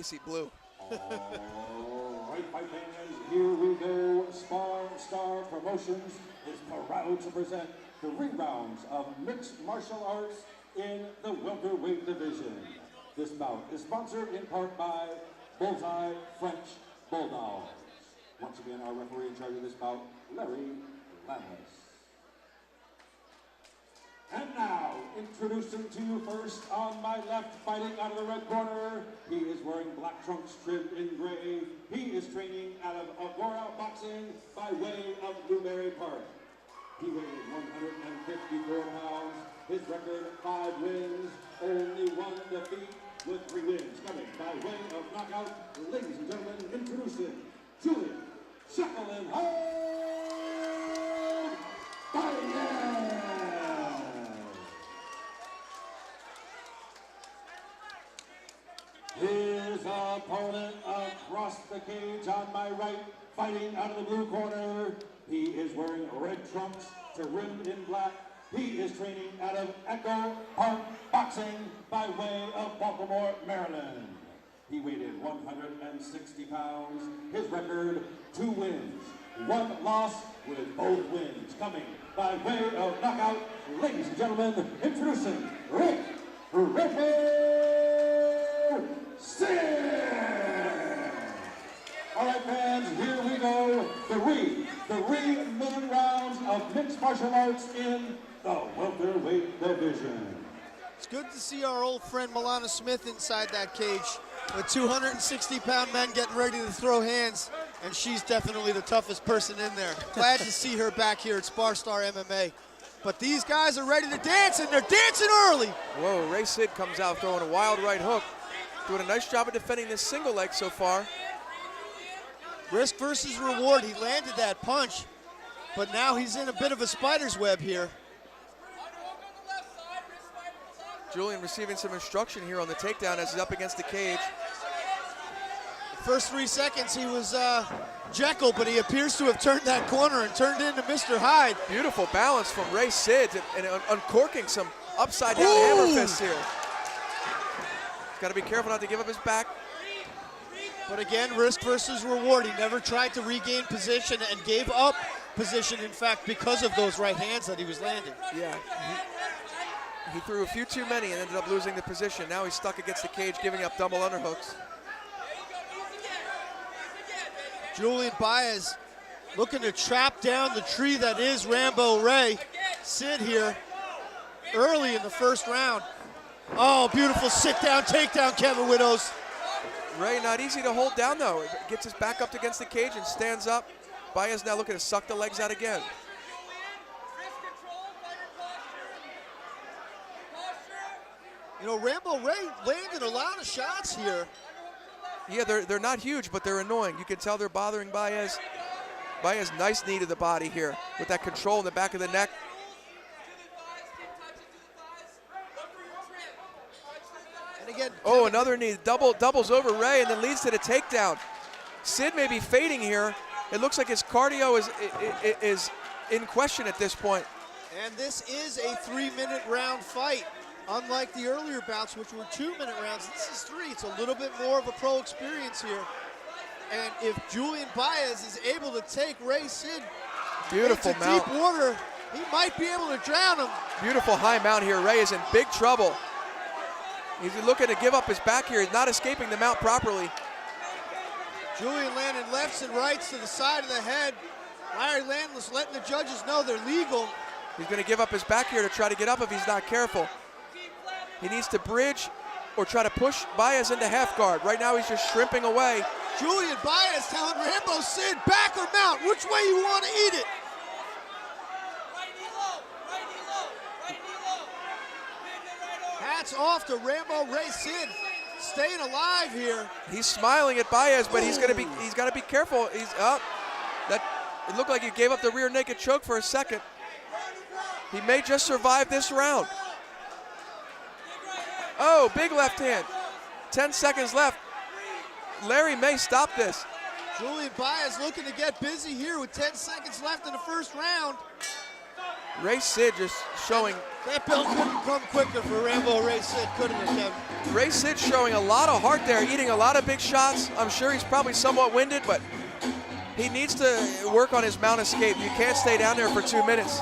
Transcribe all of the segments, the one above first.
greasy blue. All right, my fans, here we go. Star Promotions is proud to present 3 rounds of mixed martial arts in the welterweight division. This bout is sponsored in part by Bullseye French Bulldogs. Once again, our referee in charge of this bout, Larry Landis. And now, introducing to you first, on my left, fighting out of the red corner, he is wearing black trunks trimmed in gray. He is training out of Agora Boxing by way of Newberry Park. He weighs 154 pounds. His record, 5 wins, only 1 defeat, with 3 wins. Coming by way of knockout, ladies and gentlemen, introducing Julian Shackleton Baez. His opponent across the cage on my right, fighting out of the blue corner. He is wearing red trunks rimmed in black. He is training out of Echo Park Boxing by way of Baltimore, Maryland. He weighed 160 pounds. His record, 2 wins, 1 loss, with both wins coming by way of knockout. Ladies and gentlemen, introducing Rick Sid. All right, fans, here we go. 3-minute rounds of mixed martial arts in the welterweight division. It's good to see our old friend Milana Smith inside that cage with 260-pound men getting ready to throw hands, and she's definitely the toughest person in there. Glad to see her back here at Spar MMA. But these guys are ready to dance, and they're dancing early. Whoa, Ray Sid comes out throwing a wild right hook. Doing a nice job of defending this single leg so far. Risk versus reward. He landed that punch, but now he's in a bit of a spider's web here. Julian receiving some instruction here on the takedown as he's up against the cage. The first 3 seconds he was Jekyll, but he appears to have turned that corner and turned into Mr. Hyde. Beautiful balance from Ray Sid and uncorking some upside down hammer fists here. Got to be careful not to give up his back. But again, risk versus reward. He never tried to regain position and gave up position, in fact, because of those right hands that he was landing. Yeah, he threw a few too many and ended up losing the position. Now he's stuck against the cage, giving up double underhooks. Julian Baez looking to trap down the tree that is Rambo Ray. Sid here early in the first round. Oh, beautiful sit-down, takedown, Kevin Widows. Ray not easy to hold down, though. Gets his back up against the cage and stands up. Baez now looking to suck the legs out again. You know, Rambo Ray landed a lot of shots here. Yeah, they're not huge, but they're annoying. You can tell they're bothering Baez. Baez, nice knee to the body here with that control in the back of the neck. Again, oh, another knee, doubles over Ray and then leads to the takedown. Sid may be fading here. It looks like his cardio is in question at this point. And this is a 3-minute round fight. Unlike the earlier bouts, which were 2-minute rounds, this is 3. It's a little bit more of a pro experience here. And if Julian Baez is able to take Ray Sid beautiful into mount. Deep water, he might be able to drown him. Beautiful high mount here. Ray is in big trouble. He's looking to give up his back here. He's not escaping the mount properly. Julian landing lefts and rights to the side of the head. Larry Landless letting the judges know they're legal. He's going to give up his back here to try to get up if he's not careful. He needs to bridge or try to push Baez into half guard. Right now he's just shrimping away. Julian Baez telling Rambo Sid, back or mount, which way you want to eat it. Hats off to Rambo Ray Sid, staying alive here. He's smiling at Baez, but he's got to be careful. He's up. It looked like he gave up the rear naked choke for a second. He may just survive this round. Oh, big left hand. 10 seconds left. Larry may stop this. Julian Baez looking to get busy here with 10 seconds left in the first round. Ray Sid just showing. That bell couldn't come quicker for Rambo Ray Sid, couldn't it, Kevin? Ray Sid showing a lot of heart there, eating a lot of big shots. I'm sure he's probably somewhat winded, but he needs to work on his mount escape. You can't stay down there for 2 minutes.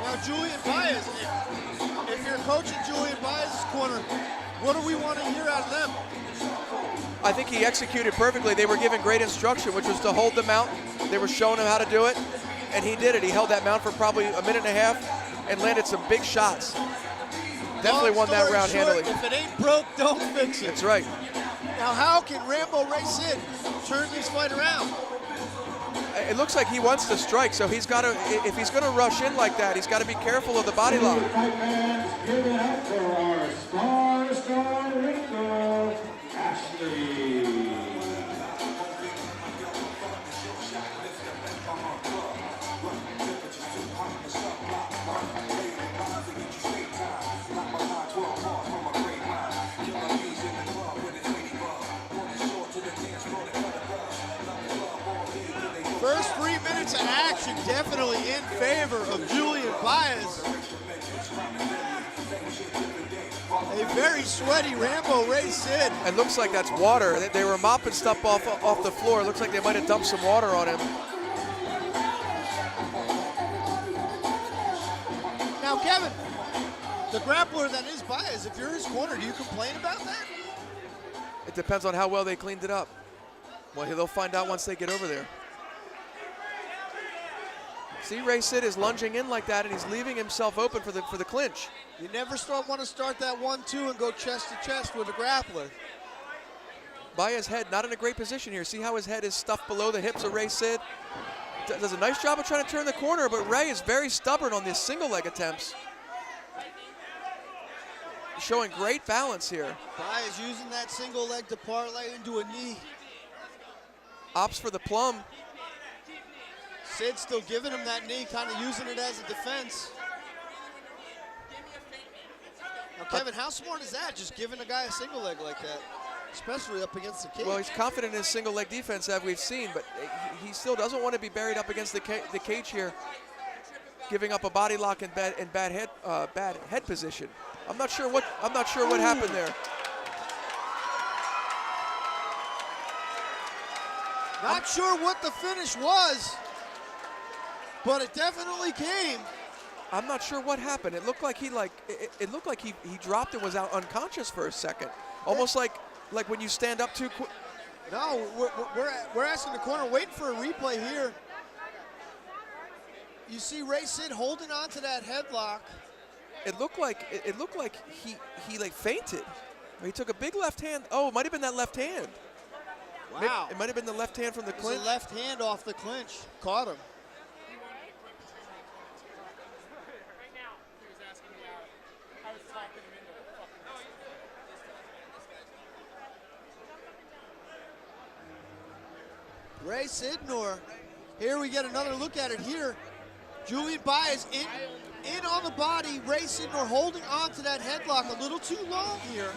Now Julian Baez, if you're coaching Julian Baez's corner, what do we want to hear out of them? I think he executed perfectly. They were given great instruction, which was to hold the mount. They were showing him how to do it, and he did it. He held that mount for probably a minute and a half and landed some big shots. Definitely won that round handily. If it ain't broke, don't fix it. That's right. Now how can Rambo Ray Sid turn this fight around? It looks like he wants to strike, so he's got to, if he's going to rush in like that, he's got to be careful of the body lock. Give it up for our Spar star Rico Ashley. First 3 minutes of action definitely in favor of Julian Baez. A very sweaty Rambo Ray Sid. It looks like that's water. They were mopping stuff off the floor. It looks like they might have dumped some water on him. Now, Kevin, the grappler that is Baez, if you're his corner, do you complain about that? It depends on how well they cleaned it up. Well, they'll find out once they get over there. See, Ray Sid is lunging in like that, and he's leaving himself open for the clinch. You never want to start that 1-2 and go chest to chest with a grappler. Baez's head not in a great position here. See how his head is stuffed below the hips of Ray Sid? Does a nice job of trying to turn the corner, but Ray is very stubborn on these single leg attempts. Showing great balance here. Baez using that single leg to parlay into a knee. Opts for the plum. Sid still giving him that knee, kind of using it as a defense. Now, Kevin, how smart is that, just giving a guy a single leg like that, especially up against the cage? Well, he's confident in his single leg defense, as we've seen, but he still doesn't want to be buried up against the cage here, giving up a body lock in bad head position. I'm not sure what happened there. Not sure what the finish was, but it definitely came. I'm not sure what happened. It looked like he dropped and was out unconscious for a second, almost like when you stand up too quick. No, we're asking the corner, waiting for a replay here. You see Ray Sid holding on to that headlock. It looked like he fainted. He took a big left hand. Oh, it might have been that left hand. Wow. It might have been the left hand from the clinch. It was the left hand off the clinch. Caught him. Ray Sydnor. Here we get another look at it here. Julian Baez in on the body. Ray Sydnor holding on to that headlock a little too long here.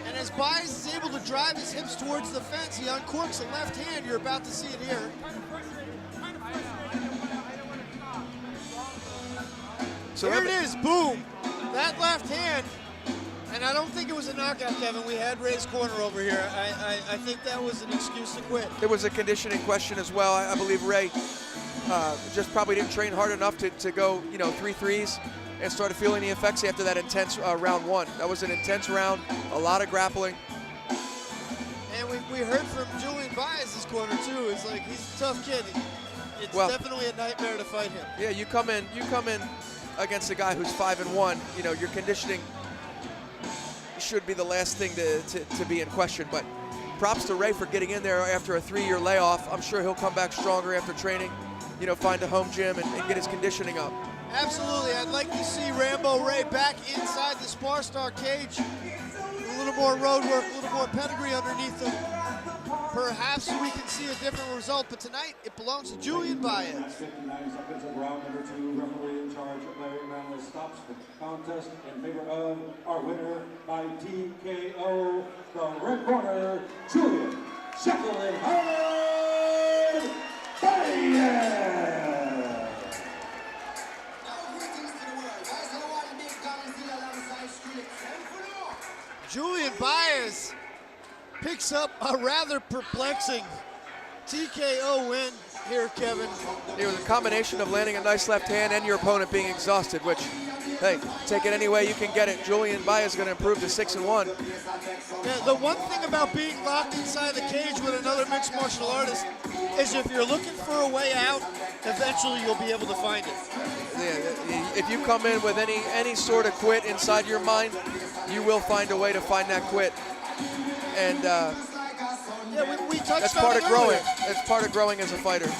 And as Baez is able to drive his hips towards the fence, he uncorks a left hand. You're about to see it here. So here it is, boom. That left hand. And I don't think it was a knockout, Kevin. We had Ray's corner over here. I think that was an excuse to quit. It was a conditioning question as well. I believe Ray just probably didn't train hard enough to go, 3 threes and started feeling the effects after that intense round one. That was an intense round, a lot of grappling. And we heard from Julian Baez's corner too. It's like he's a tough kid. It's definitely a nightmare to fight him. Yeah, you come in against a guy who's 5-1. Your conditioning should be the last thing to be in question. But props to Ray for getting in there after a 3-year layoff. I'm sure he'll come back stronger after training. Find a home gym and get his conditioning up. Absolutely. I'd like to see Rambo Ray back inside the Spar Star cage. A little more road work, a little more pedigree underneath him. Perhaps we can see a different result, but tonight it belongs to Julian Baez. 59 seconds of round number 2. Referee in charge, Larry Manless, stops the contest in favor of our winner by TKO, the red corner, Julian Shackleton. Julian Baez picks up a rather perplexing TKO win here, Kevin. It was a combination of landing a nice left hand and your opponent being exhausted, which, hey, take it any way you can get it. Julian Baez is going to improve to 6-1. Yeah, the one thing about being locked inside the cage with another mixed martial artist is if you're looking for a way out, eventually you'll be able to find it. Yeah, if you come in with any sort of quit inside your mind, you will find a way to find that quit. And yeah, we touched that's on part it of growing. earlier. That's part of growing as a fighter.